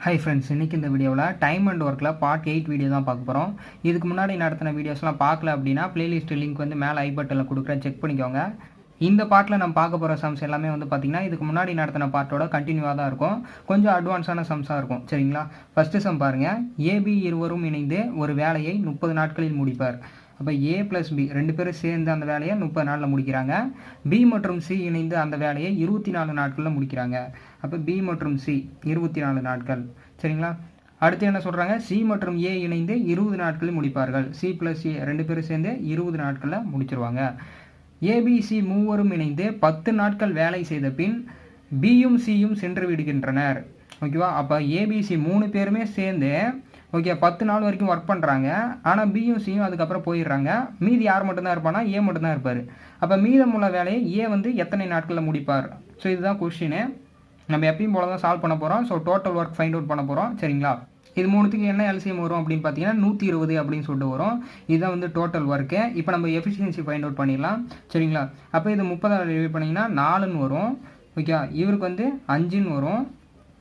Hi friends, இன்றைக்கி இந்த வீடியோவில் டைம் அண்ட் ஒர்க்கில் பார்ட் 8 வீடியோ தான் பார்க்க போகிறோம். இதுக்கு முன்னாடி நடத்தின வீடியோஸ்லாம் பார்க்கல அப்படின்னா பிளேலிஸ்ட் லிங்க் வந்து மேலே ஐ பட்டனில் கொடுக்குறேன், செக் பண்ணிக்கோங்க. இந்த பார்ட்டில் நம்ம பார்க்க போகிற சம்ஸ் எல்லாமே வந்து பார்த்திங்கன்னா இதுக்கு முன்னாடி நடத்தின பார்ட்டோட கண்டினியூவாக தான் இருக்கும். கொஞ்சம் அட்வான்ஸான சம்ஸாக இருக்கும். சரிங்களா? ஃபஸ்ட்டு சம் பாருங்கள். ஏபி இருவரும் இணைந்து ஒரு வேலையை 30 நாட்களில் முடிப்பார். அப்போ ஏ ப்ளஸ் பி ரெண்டு பேரும் சேர்ந்து அந்த வேலையை 30 நாளில் முடிக்கிறாங்க. பி மற்றும் சி இணைந்து அந்த வேலையை 24 நாட்களில் முடிக்கிறாங்க. அப்போ பி மற்றும் சி 24 நாட்கள். சரிங்களா? அடுத்து என்ன சொல்கிறாங்க? சி மற்றும் ஏ இணைந்து 20 நாட்களில் முடிப்பார்கள். சி ப்ளஸ் ஏ ரெண்டு பேரும் சேர்ந்து 20 நாட்களில் முடிச்சிருவாங்க. ஏபிசி மூவரும் இணைந்து 10 நாட்கள் வேலை செய்த பின் பியும் சியும் சென்று விடுகின்றனர். ஓகேவா? அப்போ ஏபிசி 3 பேருமே சேர்ந்து 10 நாள் வரைக்கும் ஒர்க் பண்ணுறாங்க. ஆனால் பியும் சியும் அதுக்கப்புறம் போயிடுறாங்க. மீதி யார் மட்டும்தான் இருப்பானா? ஏ மட்டும்தான் இருப்பார். அப்போ மீதமுள்ள வேலையை ஏ வந்து எத்தனை நாட்களில் முடிப்பார்? ஸோ இதுதான் கொஸ்டின். நம்ம எப்பயும் போல தான் சால்வ் பண்ண போகிறோம். So total work find out பண்ண போகிறோம். சரிங்களா? இது மூணுத்துக்கு என்ன எல்சிஎம் வரும் அப்படின்னு பார்த்தீங்கன்னா 120 அப்படின்னு சொல்லிட்டு வரும். இதுதான் வந்து டோட்டல் ஒர்க்கு. இப்போ நம்ம எஃபிஷியன்சி ஃபைண்ட் அவுட் பண்ணிடலாம். சரிங்களா? அப்போ இது 30 டிவைட் பண்ணிங்கன்னா 4ன்னு வரும். ஓகே, இவருக்கு வந்து 5ன்னு வரும்,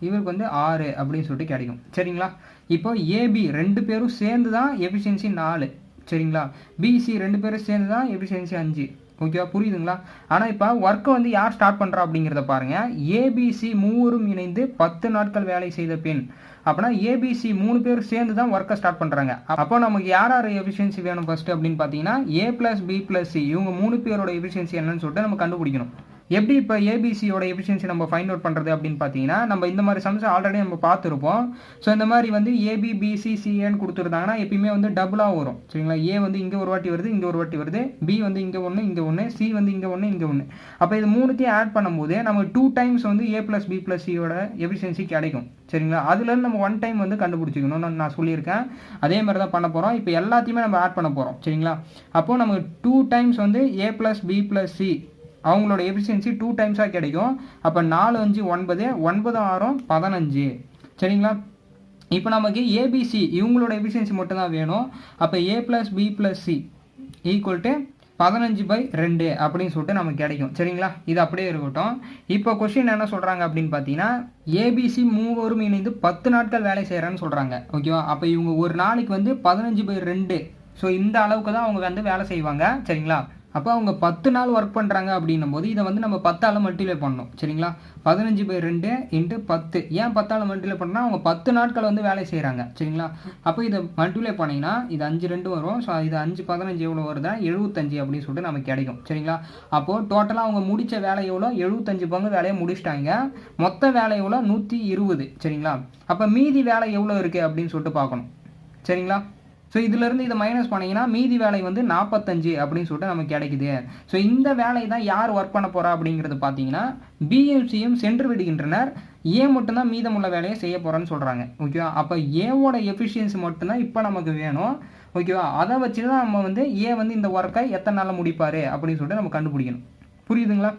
இவருக்கு வந்து 6 அப்படின்னு சொல்லிட்டு கிடைக்கும். சரிங்களா? இப்போ ஏபி ரெண்டு பேரும் சேர்ந்து தான் எஃபிஷியன்சி 4. சரிங்களா? பிசி ரெண்டு பேரும் சேர்ந்து தான் எஃபிஷியன்சி 5. ஓகேவா? புரியுதுங்களா? ஆனால் இப்போ ஒர்க்கை வந்து யார் ஸ்டார்ட் பண்ணுறா அப்படிங்கிறத பாருங்கள். ஏபிசி மூவரும் இணைந்து 10 நாட்கள் வேலை செய்த பின், அப்படின்னா ஏபிசி 3 பேர் சேர்ந்து தான் ஒர்க்கை ஸ்டார்ட் பண்ணுறாங்க. அப்போ நமக்கு யார் யார் எஃபிஷியன்சி வேணும் ஃபஸ்ட்டு அப்படின்னு பார்த்தீங்கன்னா ஏ ப்ளஸ் பி ப்ளஸ் சி இவங்க 3 பேரோட எஃபிஷியன்சி என்னன்னு சொல்லிட்டு நம்ம கண்டுபிடிக்கணும். எப்படி இப்போ ஏபிசியோட எஃபிஷியன்சி நம்ம ஃபைண்ட் அவுட் பண்ணுறது அப்படின்னு பார்த்தீங்கன்னா, நம்ம இந்த மாதிரி சம்ஸ் ஆல்ரெடி நம்ம பார்த்துருப்போம். ஸோ இந்த மாதிரி வந்து ஏபி பிசி சிஏன்னு கொடுத்துருந்தாங்கன்னா எப்பயுமே வந்து டபுளாக வரும். சரிங்களா? ஏ வந்து இங்கே ஒரு வாட்டி வருது, இங்கே ஒரு வாட்டி வருது, பி வந்து இங்கே ஒன்று இங்கே ஒன்று, சி வந்து இங்கே ஒன்று இங்கே ஒன்று. அப்போ இது மூணுத்தையும் ஆட் பண்ணும்போது நம்ம 2 டைம்ஸ் வந்து ஏ ப்ளஸ் பி ப்ளஸ் சியோட எஃபிஷியன்சி கிடைக்கும். சரிங்களா? அதுலேருந்து நம்ம 1 டைம் வந்து கண்டுபிடிச்சிக்கணும்னு நான் சொல்லியிருக்கேன். அதே மாதிரி தான் பண்ண போகிறோம். இப்போ எல்லாத்தையுமே நம்ம ஆட் பண்ண போகிறோம். சரிங்களா? அப்போது நமக்கு 2 டைம்ஸ் வந்து ஏ ப்ளஸ் பி ப்ளஸ் சி அவங்களோட எஃபிஷியன்சி 2 டைம்ஸாக கிடைக்கும். அப்போ 4 5 9, 9 6 15. சரிங்களா? இப்போ நமக்கு ஏபிசி இவங்களோட எஃபிஷியன்சி மட்டும்தான் வேணும். அப்போ A plus B plus C equal to 15/2 அப்படின்னு சொல்லிட்டு நமக்கு கிடைக்கும். சரிங்களா? இது அப்படியே இருக்கட்டும். இப்போ கொஸ்டின் என்ன சொல்கிறாங்க அப்படின்னு பார்த்தீங்கன்னா, ஏபிசி மூவரும் இணைந்து 10 நாட்கள் வேலை செய்கிறான்னு சொல்கிறாங்க. ஓகேவா? அப்போ இவங்க ஒரு நாளைக்கு வந்து 15/2. ஸோ இந்த அளவுக்கு தான் அவங்க வந்து வேலை செய்வாங்க. சரிங்களா? அப்போ அவங்க 10 நாள் ஒர்க் பண்ணுறாங்க அப்படின்னும் போது இதை வந்து நம்ம 10ஆல் மல்டிப்ளை பண்ணணும். சரிங்களா? 15/2 × 10. ஏன் 10ஆல் மல்டிப்ளை பண்ணால் அவங்க 10 நாட்கள் வந்து வேலை செய்கிறாங்க. சரிங்களா? அப்போ இதை மல்டிப்ளை பண்ணிங்கன்னா இது 5 2 வரும். ஸோ இது 5 15 எவ்வளோ வருதுன்னா 75 அப்படின்னு சொல்லிட்டு நமக்கு கிடைக்கும். சரிங்களா? அப்போது டோட்டலாக அவங்க முடித்த வேலை எவ்வளோ? 75 பங்கு வேலையை முடிச்சிட்டாங்க. மொத்த வேலை எவ்வளோ? 120. சரிங்களா? அப்போ மீதி வேலை எவ்வளோ இருக்குது அப்படின்னு சொல்லிட்டு பார்க்கணும். சரிங்களா? ஸோ இதிலேருந்து இதை மைனஸ் பண்ணிங்கன்னா மீதி வேலை வந்து 45 அப்படின்னு சொல்லிட்டு நமக்கு கிடைக்குது. ஸோ இந்த வேலை தான் யார் ஒர்க் பண்ண போகிறா அப்படிங்கிறது பார்த்தீங்கன்னா பிஎம்சியும் சென்று விடுகின்றனர். ஏ மட்டும்தான் மீதமுள்ள வேலையை செய்ய போகிறேன்னு சொல்கிறாங்க. ஓகேவா? அப்போ ஏவோட எஃபிஷியன்சி மட்டும்தான் இப்போ நமக்கு வேணும். ஓகேவா? அதை வச்சு தான் நம்ம வந்து ஏ வந்து இந்த ஒர்க்கை எத்தனை நாளில் முடிப்பார் அப்படின்னு சொல்லிட்டு நம்ம கண்டுபிடிக்கணும். புரியுதுங்களா?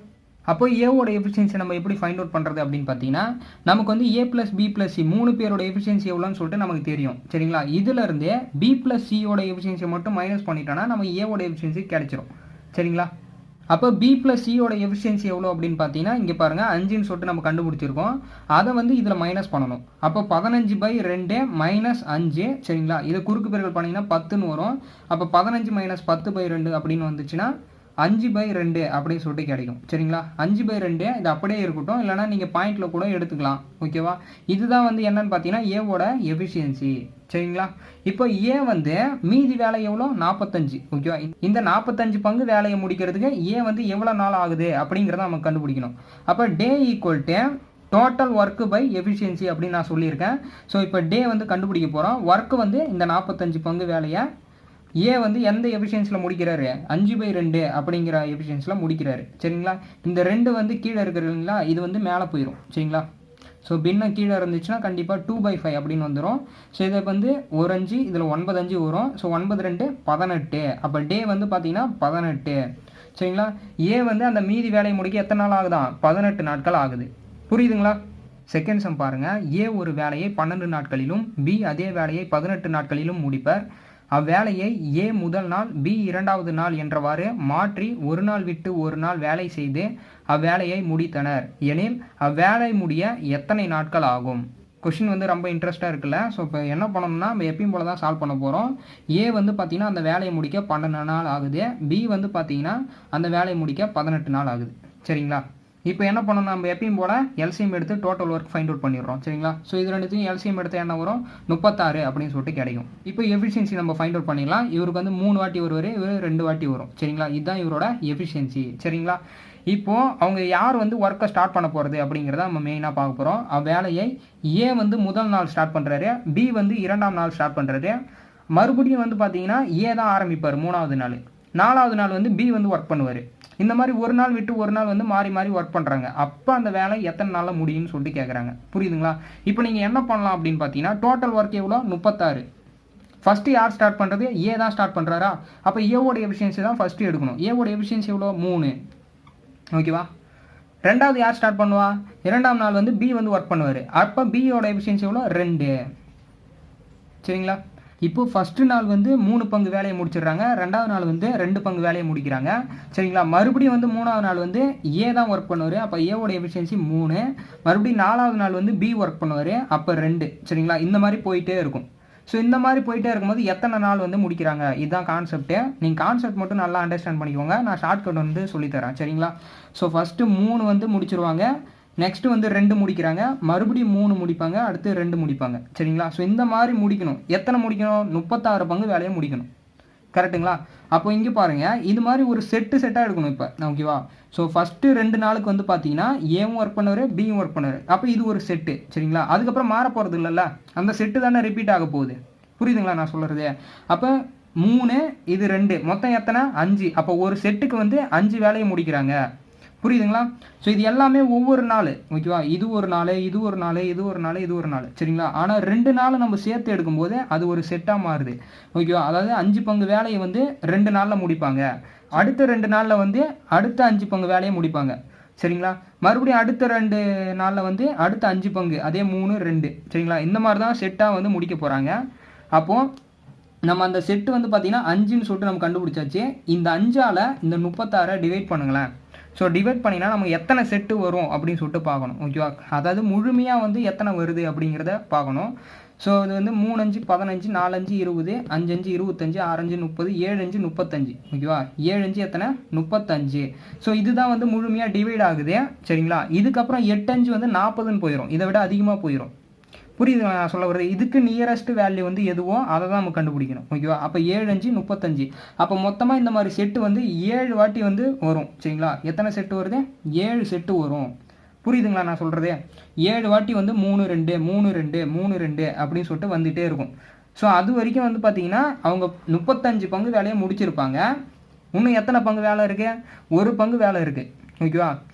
அப்போ ஏவோட எஃபிஷியன்சி நம்ம எப்படி ஃபைண்ட் அவுட் பண்ணுறது அப்படின்னு பார்த்தீங்கன்னா, நமக்கு வந்து ஏ ப்ளஸ் பி ப்ளஸ் சி 3 பேரோட எஃபிஷியன்சி எவ்வளோன்னு சொல்லிட்டு நமக்கு தெரியும். சரிங்களா? இதிலேருந்து பி ப்ளஸ் சியோட எஃபிஷியன்சி மட்டும் மைனஸ் பண்ணிட்டோன்னா நம்ம ஏவோட எஃபிஷியன்சி கிடைச்சிரும். சரிங்களா? அப்போ பி ப்ளஸ் சியோட எஃபிஷியன்சி எவ்வளோ அப்படின்னு பார்த்தீங்கன்னா, இங்கே பாருங்கள் 5ன்னு சொல்லிட்டு நம்ம கண்டுபிடிச்சிருக்கோம். அதை வந்து இதில் மைனஸ் பண்ணணும். அப்போ 15/2 - 5. சரிங்களா? இதை குறுக்கு பெருக்கல் பண்ணிங்கன்னா 10ன்னு வரும். அப்போ 15 - 10/2 அப்படின்னு வந்துச்சுன்னா 5/2 அப்படின்னு சொல்லிட்டு கிடைக்கும். சரிங்களா? 5/2 இது அப்படியே இருக்கட்டும், இல்லைனா நீங்கள் பாயிண்டில் கூட எடுத்துக்கலாம். ஓகேவா? இதுதான் வந்து என்னன்னு பார்த்தீங்கன்னா ஏவோட எஃபிஷியன்சி. சரிங்களா? இப்போ ஏ வந்து மீதி வேலை எவ்வளோ? 45. ஓகேவா? இந்த 45 பங்கு வேலையை முடிக்கிறதுக்கு ஏ வந்து எவ்வளோ நாள் ஆகுது அப்படிங்கிறத நம்ம கண்டுபிடிக்கணும். அப்போ day equal to total work by efficiency அப்படின்னு நான் சொல்லியிருக்கேன். ஸோ இப்போ டே வந்து கண்டுபிடிக்க போகிறோம். ஒர்க்கு வந்து இந்த 45 பங்கு வேலையை ஏ வந்து எந்த எஃபிஷியன்சியில் முடிக்கிறாரு? 5/2 அப்படிங்கிற எஃபிஷியன்சியில் முடிக்கிறாரு. சரிங்களா? இந்த 2 வந்து கீழே இருக்கிறீங்களா, இது வந்து மேலே போயிடும். சரிங்களா? ஸோ பின்ன கீழே இருந்துச்சுன்னா கண்டிப்பாக 2/5 அப்படின்னு வந்துடும். ஸோ இதை வந்து ஒரு 5 இதில் 9 5 வரும். ஸோ 9 2 18. அப்போ டே வந்து பார்த்தீங்கன்னா 18. சரிங்களா? ஏ வந்து அந்த மீதி வேலையை முடிக்க எத்தனை நாள் ஆகுதான்? 18 நாட்கள் ஆகுது. புரியுதுங்களா? செகண்ட் சம் பாருங்கள். ஏ ஒரு வேலையை 12 நாட்களிலும் பி அதே வேலையை 18 நாட்களிலும் முடிப்பர். அவ்வேலையை ஏ முதல் நாள் பி 2வது நாள் என்றவாறு மாற்றி ஒரு நாள் விட்டு ஒரு நாள் வேலை செய்து அவ்வேலையை முடித்தனர் எனில் அவ்வேலை முடிய எத்தனை நாட்கள் ஆகும்? கொஷின் வந்து ரொம்ப இன்ட்ரெஸ்ட்டாக இருக்குல்ல. ஸோ இப்போ என்ன பண்ணணும்னா நம்ம எப்பயும் போல தான் சால்வ் பண்ண போகிறோம். ஏ வந்து பார்த்தீங்கன்னா அந்த வேலையை முடிக்க 12 நாள் ஆகுது. பி வந்து பார்த்தீங்கன்னா அந்த வேலையை முடிக்க 18 நாள் ஆகுது. சரிங்களா? இப்போ என்ன பண்ணணும், நம்ம எப்பயும் போல் எல்சிஎம் எடுத்து டோட்டல் ஒர்க் ஃபைண்ட் அவுட் பண்ணிடுறோம். சரிங்களா? ஸோ இது ரெண்டுத்தையும் எல்சிஎம் எடுத்து என்ன வரும், 36 அப்படின்னு சொல்லிட்டு கிடைக்கும். இப்போ எஃபிஷியன்சி நம்ம ஃபைண்ட் அவுட் பண்ணிடலாம். இவருக்கு வந்து 3 வாட்டி வருவார், இவர் 2 வாட்டி வரும். சரிங்களா? இதுதான் இவரோட எஃபிஷியன்சி. சரிங்களா? இப்போது அவங்க யார் வந்து ஒர்க்கை ஸ்டார்ட் பண்ண போகிறது அப்படிங்கிறத நம்ம மெயினாக பார்க்க போகிறோம். வேலையை ஏ வந்து முதல் நாள் ஸ்டார்ட் பண்ணுறாரு, பி வந்து 2ஆம் நாள் ஸ்டார்ட் பண்ணுறாரு. மறுபடியும் வந்து பார்த்தீங்கன்னா ஏ தான் ஆரம்பிப்பார் 3ஆவது நாள். 4ஆவது நாள் வந்து பி வந்து ஒர்க் பண்ணுவார். இந்த மாதிரி ஒரு நாள் விட்டு ஒரு நாள் வந்து மாறி மாறி ஒர்க் பண்ணுறாங்க. அப்போ அந்த வேலை எத்தனை நாளில் முடியும்னு சொல்லிட்டு கேட்குறாங்க. புரியுதுங்களா? இப்போ நீங்கள் என்ன பண்ணலாம் அப்படின்னு பார்த்தீங்கன்னா டோட்டல் ஒர்க் எவ்வளோ, 36. ஃபஸ்ட்டு யார் ஸ்டார்ட் பண்ணுறது, ஏ தான் ஸ்டார்ட் பண்ணுறாரா. அப்போ ஏவோட எஃபிஷியன்சி தான் ஃபஸ்ட்டு எடுக்கணும். ஏவோட எஃபிஷியன்சி எவ்வளோ, 3. ஓகேவா? ரெண்டாவது யார் ஸ்டார்ட் பண்ணுவா, 2ஆம் நாள் வந்து பி வந்து ஒர்க் பண்ணுவார். அப்போ பியோட எஃபிஷியன்சி எவ்வளோ, 2. சரிங்களா? இப்போ ஃபஸ்ட்டு நாள் வந்து 3 பங்கு வேலையை முடிச்சிடுறாங்க, 2ஆவது நாள் வந்து 2 பங்கு வேலையை முடிக்கிறாங்க. சரிங்களா? மறுபடியும் வந்து 3ஆவது நாள் வந்து ஏ தான் ஒர்க் பண்ணுவார். அப்போ ஏவோட எஃபிஷியன்சி 3. மறுபடியும் 4ஆவது நாள் வந்து பி ஒர்க் பண்ணுவார். அப்போ 2. சரிங்களா? இந்த மாதிரி போயிட்டே இருக்கும். ஸோ இந்த மாதிரி போயிட்டே இருக்கும்போது எத்தனை நாள் வந்து முடிக்கிறாங்க, இதுதான் கான்செப்ட்டு. நீங்கள் கான்செப்ட் மட்டும் நல்லா அண்டர்ஸ்டாண்ட் பண்ணிக்கோங்க. நான் ஷார்ட்கட் வந்து சொல்லித்தரேன். சரிங்களா? ஸோ ஃபஸ்ட்டு 3 வந்து முடிச்சிருவாங்க, நெக்ஸ்ட்டு வந்து 2 முடிக்கிறாங்க, மறுபடியும் 3 முடிப்பாங்க, அடுத்து 2 முடிப்பாங்க. சரிங்களா? ஸோ இந்த மாதிரி முடிக்கணும். எத்தனை முடிக்கணும், 36 பங்கு வேலையை முடிக்கணும். கரெக்டுங்களா? அப்போ இங்கே பாருங்கள், இது மாதிரி ஒரு செட்டாக எடுக்கணும். இப்போ ஓகேவா? ஸோ ஃபஸ்ட்டு 2 நாளுக்கு வந்து பார்த்தீங்கன்னா ஏவும் ஒர்க் பண்ணுவார், பியும் ஒர்க் பண்ணுவார். அப்போ இது ஒரு செட்டு. சரிங்களா? அதுக்கப்புறம் மாற போகிறது இல்லைல்ல, அந்த செட்டு தானே ரிப்பீட் ஆக போகுது. புரியுதுங்களா நான் சொல்கிறது? அப்போ 3, இது 2, மொத்தம் எத்தனை, 5. அப்போ ஒரு செட்டுக்கு வந்து 5 வேலையை முடிக்கிறாங்க. புரியுதுங்களா? ஸோ இது எல்லாமே ஒவ்வொரு நாள். ஓகேவா? இது ஒரு நாள், இது ஒரு நாள், இது ஒரு நாள், இது ஒரு நாள். சரிங்களா? ஆனால் 2 நாள் நம்ம சேர்த்து எடுக்கும்போது அது ஒரு செட்டாக மாறுது. ஓகேவா? அதாவது 5 பங்கு வேலையை வந்து 2 நாளில் முடிப்பாங்க. அடுத்த 2 நாளில் வந்து அடுத்த 5 பங்கு வேலையை முடிப்பாங்க. சரிங்களா? மறுபடியும் அடுத்த 2 நாளில் வந்து அடுத்த 5 பங்கு, அதே 3, 2. சரிங்களா? இந்த மாதிரி தான் செட்டாக வந்து முடிக்க போகிறாங்க. அப்போது நம்ம அந்த செட்டு வந்து பார்த்திங்கன்னா 5ன்னு சொல்லிட்டு நம்ம கண்டுபிடிச்சாச்சு. இந்த 5ஆல் இந்த 36 டிவைட் பண்ணுங்களேன். ஸோ டிவைட் பண்ணிங்கன்னா நமக்கு எத்தனை செட்டு வரும் அப்படின்னு சொல்லிட்டு பார்க்கணும். ஓகேவா? அதாவது முழுமையாக வந்து எத்தனை வருது அப்படிங்கிறத பார்க்கணும். ஸோ இது வந்து 3 5 15, 4 5 20, 5 5 25, 6 5 30, 7 5 35. ஓகேவா? 7 5 எத்தனை, 35. ஸோ இதுதான் வந்து முழுமையாக டிவைட் ஆகுது. சரிங்களா? இதுக்கப்புறம் 8 5 வந்து 40ன்னு போயிடும். இதை விட அதிகமாக போயிடும். புரியுது நான் சொல்ல வருது? இதுக்கு நியரஸ்ட் வேல்யூ வந்து எதுவோ அதை தான் நம்ம கண்டுபிடிக்கணும். ஓகேவா? அப்போ 7 5 35. அப்போ மொத்தமாக இந்த மாதிரி செட்டு வந்து 7 வாட்டி வந்து வரும். சரிங்களா? எத்தனை செட்டு வருது, 7 செட்டு வரும். புரியுதுங்களா நான் சொல்கிறது? 7 வாட்டி வந்து 3 2 3 2 3 2 அப்படின்னு சொல்லிட்டு வந்துகிட்டே இருக்கும். ஸோ அது வரைக்கும் வந்து பார்த்தீங்கன்னா அவங்க 35 பங்கு வேலையை முடிச்சிருப்பாங்க. இன்னும் எத்தனை பங்கு வேலை இருக்குது, 1 பங்கு வேலை இருக்குது. ஓகேவா?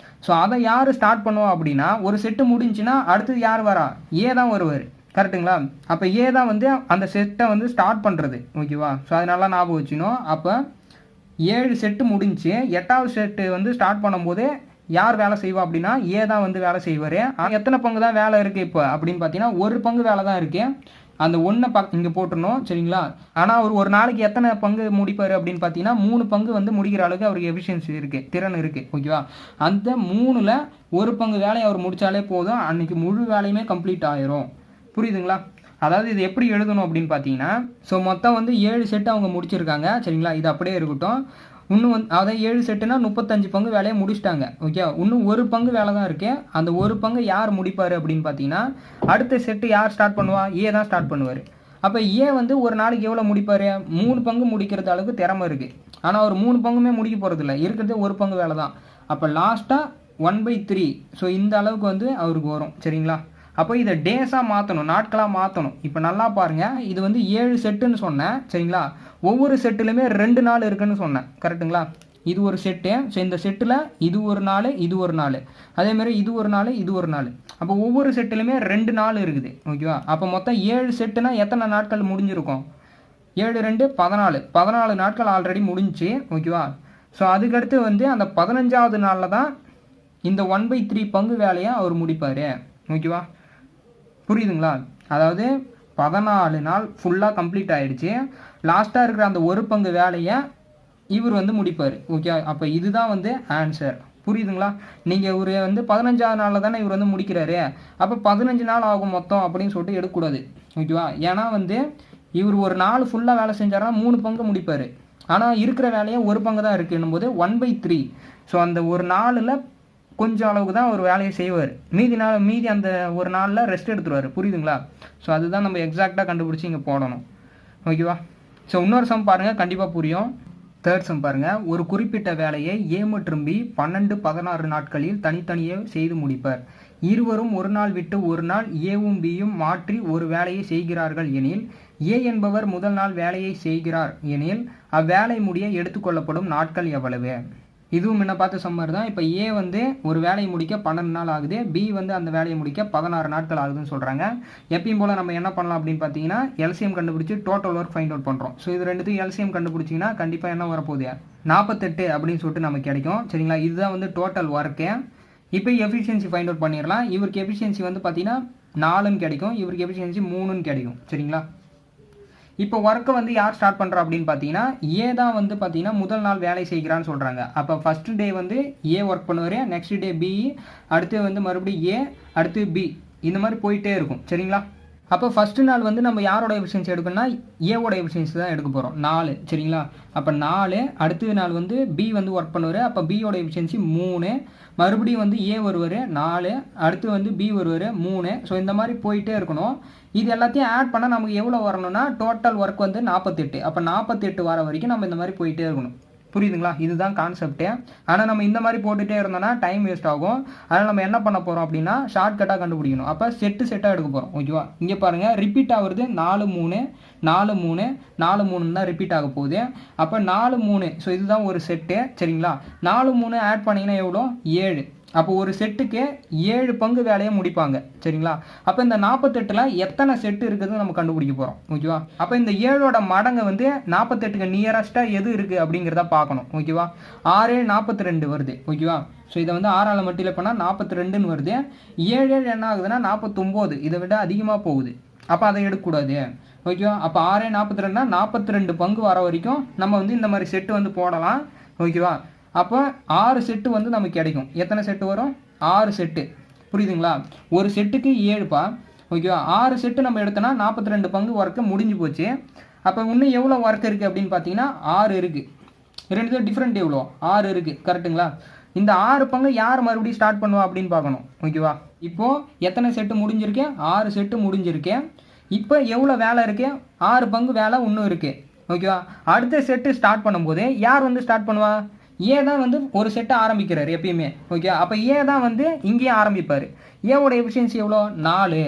ஸோ அதை யார் ஸ்டார்ட் பண்ணுவோம் அப்படின்னா, ஒரு செட்டு முடிஞ்சுன்னா அடுத்தது யார் வரா, ஏ தான் வருவார். கரெக்டுங்களா? அப்போ ஏ தான் வந்து அந்த செட்டை வந்து ஸ்டார்ட் பண்ணுறது. ஓகேவா? ஸோ அது நல்லா ஞாபகம் வச்சுக்கணும். அப்போ 7 செட்டு முடிஞ்சு 8ஆவது செட்டு வந்து ஸ்டார்ட் பண்ணும்போது யார் வேலை செய்வா அப்படின்னா ஏ தான் வந்து வேலை செய்வார். எத்தனை பங்கு தான் வேலை இருக்குது இப்போ அப்படின்னு பார்த்தீங்கன்னா 1 பங்கு வேலை தான் இருக்குது. அந்த 1 இங்கே போட்டுருணும். சரிங்களா? ஆனால் அவர் ஒரு நாளைக்கு எத்தனை பங்கு முடிப்பார் அப்படின்னு பார்த்தீங்கன்னா 3 பங்கு வந்து முடிக்கிற அளவுக்கு அவருக்கு எஃபிஷியன்சி இருக்குது, திறன் இருக்குது. ஓகேவா? அந்த 3ல் 1 பங்கு வேலையை அவர் முடித்தாலே போதும், அன்றைக்கி முழு வேலையுமே கம்ப்ளீட் ஆயிரும். புரியுதுங்களா? அதாவது இது எப்படி எழுதணும் அப்படின்னு பார்த்தீங்கன்னா, ஸோ மொத்தம் வந்து 7 செட்டு அவங்க முடிச்சிருக்காங்க. சரிங்களா? இது அப்படியே இருக்கட்டும். இன்னும் வந்து அதாவது 7 செட்டுனா 35 பங்கு வேலையை முடிச்சிட்டாங்க. ஓகே, இன்னும் 1 பங்கு வேலை தான் இருக்குது. அந்த 1 பங்கு யார் முடிப்பார் அப்படின்னு பார்த்தீங்கன்னா அடுத்த செட்டு யார் ஸ்டார்ட் பண்ணுவா, ஏ தான் ஸ்டார்ட் பண்ணுவார். அப்போ ஏ வந்து ஒரு நாளைக்கு எவ்வளோ முடிப்பார், 3 பங்கு முடிக்கிறது அளவுக்கு திறமை இருக்குது. ஆனால் அவர் 3 பங்குமே முடிக்க போகிறது இல்லை, இருக்கிறதே 1 பங்கு வேலை தான். அப்போ லாஸ்ட்டாக 1/3, ஸோ இந்த அளவுக்கு வந்து அவருக்கு வரும். சரிங்களா? அப்போ இதை டேஸாக மாற்றணும், நாட்களாக மாற்றணும். இப்போ நல்லா பாருங்கள், இது வந்து 7 செட்டுன்னு சொன்னேன். சரிங்களா? ஒவ்வொரு செட்டுலையுமே 2 நாள் இருக்குன்னு சொன்னேன். கரெக்டுங்களா? இது ஒரு செட்டு. ஸோ இந்த செட்டில் இது ஒரு நாள், இது ஒரு நாள், அதேமாதிரி இது ஒரு நாள், இது ஒரு நாள். அப்போ ஒவ்வொரு செட்டுலையுமே 2 நாள் இருக்குது. ஓகேவா? அப்போ மொத்தம் 7 செட்டுனா எத்தனை நாட்கள் முடிஞ்சிருக்கும், 7 2 14, 14 நாட்கள் ஆல்ரெடி முடிஞ்சு. ஓகேவா? ஸோ அதுக்கடுத்து வந்து அந்த 15ஆவது நாளில் தான் இந்த 1/3 பங்கு வேலையை அவர் முடிப்பார். ஓகேவா? புரியுதுங்களா? அதாவது 14 நாள் ஃபுல்லாக கம்ப்ளீட் ஆகிடுச்சு. லாஸ்ட்டாக இருக்கிற அந்த 1 பங்கு வேலையை இவர் வந்து முடிப்பார். ஓகே, அப்போ இதுதான் வந்து ஆன்சர். புரியுதுங்களா? நீங்கள் ஒரு வந்து 15வது நாளில் தானே இவர் வந்து முடிக்கிறாரு, அப்போ 15 நாள் ஆகும் மொத்தம் அப்படின்னு சொல்லிட்டு எடுக்கக்கூடாது. ஓகேவா? ஏன்னா வந்து இவர் ஒரு நாள் ஃபுல்லாக வேலை செஞ்சாருன்னா 3 பங்கு முடிப்பார். ஆனால் இருக்கிற வேலையை ஒரு பங்கு தான் இருக்குன்னும் போது 1/3. ஸோ அந்த ஒரு நாளில் கொஞ்சம் அளவுக்கு தான் ஒரு வேலையை செய்வார். மீதி அந்த ஒரு நாளில் ரெஸ்ட் எடுத்துருவார். புரியுதுங்களா? ஸோ அதுதான் நம்ம எக்ஸாக்டாக கண்டுபிடிச்சி இங்கே போடணும். ஓகேவா? ஸோ இன்னொரு சம் பாருங்கள், கண்டிப்பாக புரியும். தேர்ட் சம் பாருங்கள். ஒரு குறிப்பிட்ட வேலையை ஏ மற்றும் பி 12, 16 நாட்களில் தனித்தனியே செய்து முடிப்பர். இருவரும் ஒரு நாள் விட்டு ஒரு நாள் ஏவும் பியும் மாற்றி ஒரு வேலையை செய்கிறார்கள் எனில் ஏ என்பவர் முதல் நாள் வேலையை செய்கிறார் எனில் அவ்வேலை முடிய எடுத்துக்கொள்ளப்படும் நாட்கள் எவ்வளவு? இதுவும் முன்ன பார்த்த சம்மர் தான். இப்போ ஏ வந்து ஒரு வேலையை முடிக்க 12 நாள் ஆகுது, பி வந்து அந்த வேலையை முடிக்க 16 நாட்கள் ஆகுதுன்னு சொல்கிறாங்க. எப்பயும் போல் நம்ம என்ன பண்ணலாம் அப்படின்னு பார்த்தீங்கன்னா எல்சிஎம் கண்டுபிடிச்சி டோட்டல் ஒர்க் ஃபைண்ட் அவுட் பண்ணுறோம். ஸோ இது ரெண்டுத்தையும் எல்சிஎம் கண்டுபிடிச்சிங்கன்னா கண்டிப்பாக என்ன வரப்போகுது? 48 அப்படின்னு சொல்லிட்டு நமக்கு கிடைக்கும். சரிங்களா? இதுதான் வந்து டோட்டல் ஒர்க்கு. இப்போ எஃபிஷியன்சி ஃபைண்ட் அவுட் பண்ணிடலாம். இவருக்கு எஃபிஷியன்சி வந்து பார்த்தீங்கன்னா 4ன்னு கிடைக்கும், இவருக்கு எஃபிஷியன்சி 3ன்னு கிடைக்கும். சரிங்களா? இப்போ ஒர்க்கை வந்து யார் ஸ்டார்ட் பண்ணுறா அப்படின்னு பார்த்தீங்கன்னா ஏ தான் வந்து பார்த்தீங்கன்னா முதல் நாள் வேலை செய்கிறான்னு சொல்கிறாங்க. அப்போ ஃபஸ்ட்டு டே வந்து ஏ ஒர்க் பண்ணுவார், நெக்ஸ்ட் டே பி, அடுத்து வந்து மறுபடியும் ஏ, அடுத்து பி, இந்த மாதிரி போயிட்டே இருக்கும். சரிங்களா? அப்போ ஃபஸ்ட்டு நாள் வந்து நம்ம யாரோட எஃபிஷியன்சி எடுக்கணும்னா ஏவோட எஃபிஷியன்சி தான் எடுக்க போகிறோம், 4. சரிங்களா? அப்போ 4. அடுத்த நாள் வந்து பி வந்து ஒர்க் பண்ணுவார், அப்போ பியோட எஃபிஷியன்சி 3. மறுபடியும் வந்து ஏ வருவார் 4, அடுத்து வந்து பி வருவார் 3. ஸோ இந்த மாதிரி போயிட்டே இருக்கணும். இது எல்லாத்தையும் ஆட் பண்ணால் நமக்கு எவ்வளோ வரணும்னா டோட்டல் ஒர்க் வந்து 48. அப்போ 48 வர வரைக்கும் நம்ம இந்த மாதிரி போயிட்டே இருக்கணும். புரியுதுங்களா? இதுதான் கான்செப்டே. ஆனால் நம்ம இந்த மாதிரி போட்டுகிட்டே இருந்தோம்னா டைம் வேஸ்ட் ஆகும். அதனால் நம்ம என்ன பண்ண போகிறோம் அப்படின்னா ஷார்ட்கட்டாக கண்டுபிடிக்கணும். அப்போ செட்டாக எடுக்க போகிறோம். ஓகேவா? இங்கே பாருங்கள், ரிப்பீட் ஆகுறது 4 3 4 3 4 3 தான் ரிப்பீட் ஆக போகுது. அப்போ 4 3, ஸோ இதுதான் ஒரு செட்டு. சரிங்களா? 4 3 ஆட் பண்ணிங்கன்னா எவ்வளோ? 7. அப்போ ஒரு செட்டுக்கு 7 பங்கு வேலையை முடிப்பாங்க. சரிங்களா? அப்போ இந்த 48ல் எத்தனை செட்டு இருக்குதுன்னு நம்ம கண்டுபிடிக்க போகிறோம். ஓகேவா? அப்போ இந்த 7ஓட மடங்கு வந்து 48க்கு நியரஸ்ட்டாக எது இருக்குது அப்படிங்கிறத பார்க்கணும். ஓகேவா? 6 42 வருது. ஓகேவா? ஸோ இதை வந்து 6ஆல் மல்டிப்ளை பண்ணால் 42ன்னு வருது. 7 என்ன ஆகுதுன்னா 49, இதை விட அதிகமாக போகுது. அப்போ அதை எடுக்கக்கூடாது. ஓகேவா? அப்போ 6 42னா 42 பங்கு வர வரைக்கும் நம்ம வந்து இந்த மாதிரி செட்டு வந்து போடலாம். ஓகேவா? அப்போ 6 செட்டு வந்து நமக்கு கிடைக்கும். எத்தனை செட்டு வரும்? 6 செட்டு. புரியுதுங்களா? ஒரு செட்டுக்கு 7பா. ஓகேவா? 6 செட்டு நம்ம எடுத்தோன்னா 42 பங்கு ஒர்க்கு முடிஞ்சு போச்சு. அப்போ இன்னும் எவ்வளோ ஒர்க் இருக்குது அப்படின்னு பார்த்தீங்கன்னா 6 இருக்குது. ரெண்டு டிஃப்ரெண்ட் எவ்வளோ? 6 இருக்குது. கரெக்டுங்களா? இந்த 6 பங்கு யார் மறுபடியும் ஸ்டார்ட் பண்ணுவா அப்படின்னு பார்க்கணும். ஓகேவா? இப்போது எத்தனை செட்டு முடிஞ்சிருக்கேன்? 6 செட்டு முடிஞ்சிருக்கேன். இப்போ எவ்வளோ வேலை இருக்குது? 6 பங்கு வேலை இன்னும் இருக்குது. ஓகேவா? அடுத்த செட்டு ஸ்டார்ட் பண்ணும்போது யார் வந்து ஸ்டார்ட் பண்ணுவா? ஏ தான் வந்து ஒரு செட்டை ஆரம்பிக்கிறார் எப்பயுமே. ஓகே? அப்போ ஏ தான் வந்து இங்கேயே ஆரம்பிப்பார். ஏவோட எஃபிஷியன்சி எவ்வளோ? 4.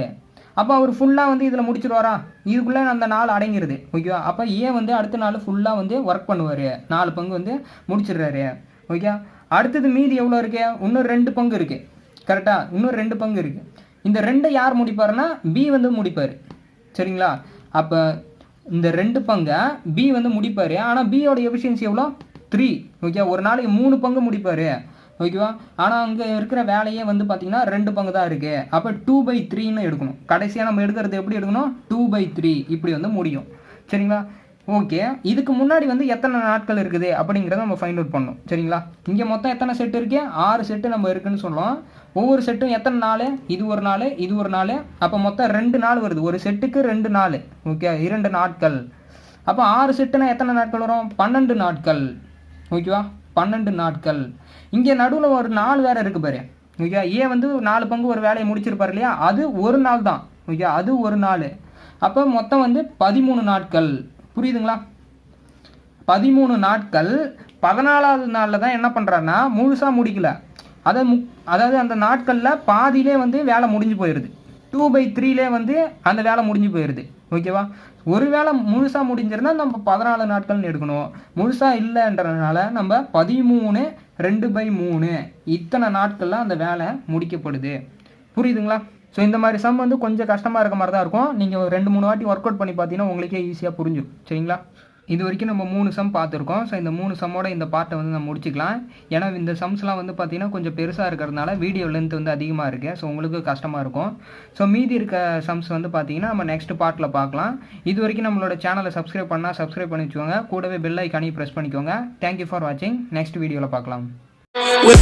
அப்போ அவர் ஃபுல்லாக வந்து இதில் முடிச்சிடுவாரா? இதுக்குள்ளே அந்த 4 அடங்கிடுது. ஓகேவா? அப்போ ஏ வந்து அடுத்த நாள் ஃபுல்லாக வந்து ஒர்க் பண்ணுவார், 4 பங்கு வந்து முடிச்சிடுறாரு. ஓகே? அடுத்தது மீதி எவ்வளோ இருக்கு? இன்னும் 2 பங்கு இருக்குது. கரெக்டாக? இன்னும் 2 பங்கு இருக்குது. இந்த 2 யார் முடிப்பாருன்னா பி வந்து முடிப்பார். சரிங்களா? அப்போ இந்த 2 பங்கை பி வந்து முடிப்பார். ஆனால் பியோட எஃபிஷியன்சி எவ்வளோ? 3. ஓகே? ஒரு நாளைக்கு 3 பங்கு முடிப்பார். ஓகேவா? ஆனால் அங்கே இருக்கிற வேலையே வந்து பார்த்தீங்கன்னா 2 பங்கு தான் இருக்குது. அப்போ 2/3ன்னு எடுக்கணும். கடைசியாக நம்ம எடுக்கிறது எப்படி எடுக்கணும்? 2/3 இப்படி வந்து முடியும். சரிங்களா? ஓகே. இதுக்கு முன்னாடி வந்து எத்தனை நாட்கள் இருக்குது அப்படிங்கிறத நம்ம ஃபைண்ட் அவுட் பண்ணணும். சரிங்களா? இங்கே மொத்தம் எத்தனை செட்டு இருக்குது? 6 செட்டு நம்ம இருக்குன்னு சொல்லலாம். ஒவ்வொரு செட்டும் எத்தனை நாள்? இது ஒரு நாள், இது ஒரு நாள். அப்போ மொத்தம் 2 நாள் வருது. ஒரு செட்டுக்கு 2 நாள். ஓகே? 2 நாட்கள். அப்போ 6 செட்டுனா எத்தனை நாட்கள் வரும்? 12 நாட்கள். ஓகேவா? 12 நாட்கள். இங்கே நடுவில் ஒரு 4 வேறு இருக்குது பாரு. ஓகே? ஏ வந்து 4 பங்கு ஒரு வேலையை முடிச்சிருப்பார் இல்லையா? அது ஒரு நாள் தான். ஓகே? அது ஒரு நாள். அப்போ மொத்தம் வந்து 13 நாட்கள். புரியுதுங்களா? 13 நாட்கள். 14வது நாளில் தான் என்ன பண்ணுறாருன்னா முழுசாக முடிக்கல. அதாவது அந்த நாட்களில் பாதியிலே வந்து வேலை முடிஞ்சு போயிடுது. 2/3லே வந்து அந்த வேலை முடிஞ்சு போயிடுது. ஓகேவா? ஒரு வேளை முழுசாக முடிஞ்சிருந்தால் நம்ம 14 நாட்கள்னு எடுக்கணும். முழுசாக இல்லைன்றதுனால நம்ம 13 2/3 இத்தனை நாட்களில் அந்த வேலை முடிக்கப்படுது. புரியுதுங்களா? ஸோ இந்த மாதிரி சம் வந்து கொஞ்சம் கஷ்டமாக இருக்க மாதிரி தான் இருக்கும். நீங்கள் 2-3 வாட்டி ஒர்க் அவுட் பண்ணி பார்த்தீங்கன்னா உங்களுக்கே ஈஸியாக புரிஞ்சிடும். சரிங்களா? இது வரைக்கும் நம்ம 3 சம் பார்த்துருக்கோம். ஸோ இந்த 3 சம்மோட இந்த பார்ட்டை வந்து நம்ம முடிச்சிக்கலாம். ஏன்னா இந்த சம்ஸ்லாம் வந்து பார்த்தீங்கன்னா கொஞ்சம் பெருசாக இருக்கிறதுனால வீடியோ லென்த் வந்து அதிகமாக இருக்குது. ஸோ உங்களுக்கு கஷ்டமாக இருக்கும். ஸோ மீதி இருக்க சம்ஸ் வந்து பார்த்தீங்கன்னா நம்ம நெக்ஸ்ட் பார்ட்டில் பார்க்கலாம். இது வரைக்கும் நம்மளோட சேனலை சப்ஸ்கிரைப் பண்ணால் சப்ஸ்கிரைப் பண்ணி வச்சுக்கோங்க. கூடவே பெல் ஐக்கானையும் ப்ரெஸ் பண்ணிக்கோங்க. தேங்க்யூ ஃபார் வாட்சிங். நெக்ஸ்ட் வீடியோவில் பார்க்கலாம். with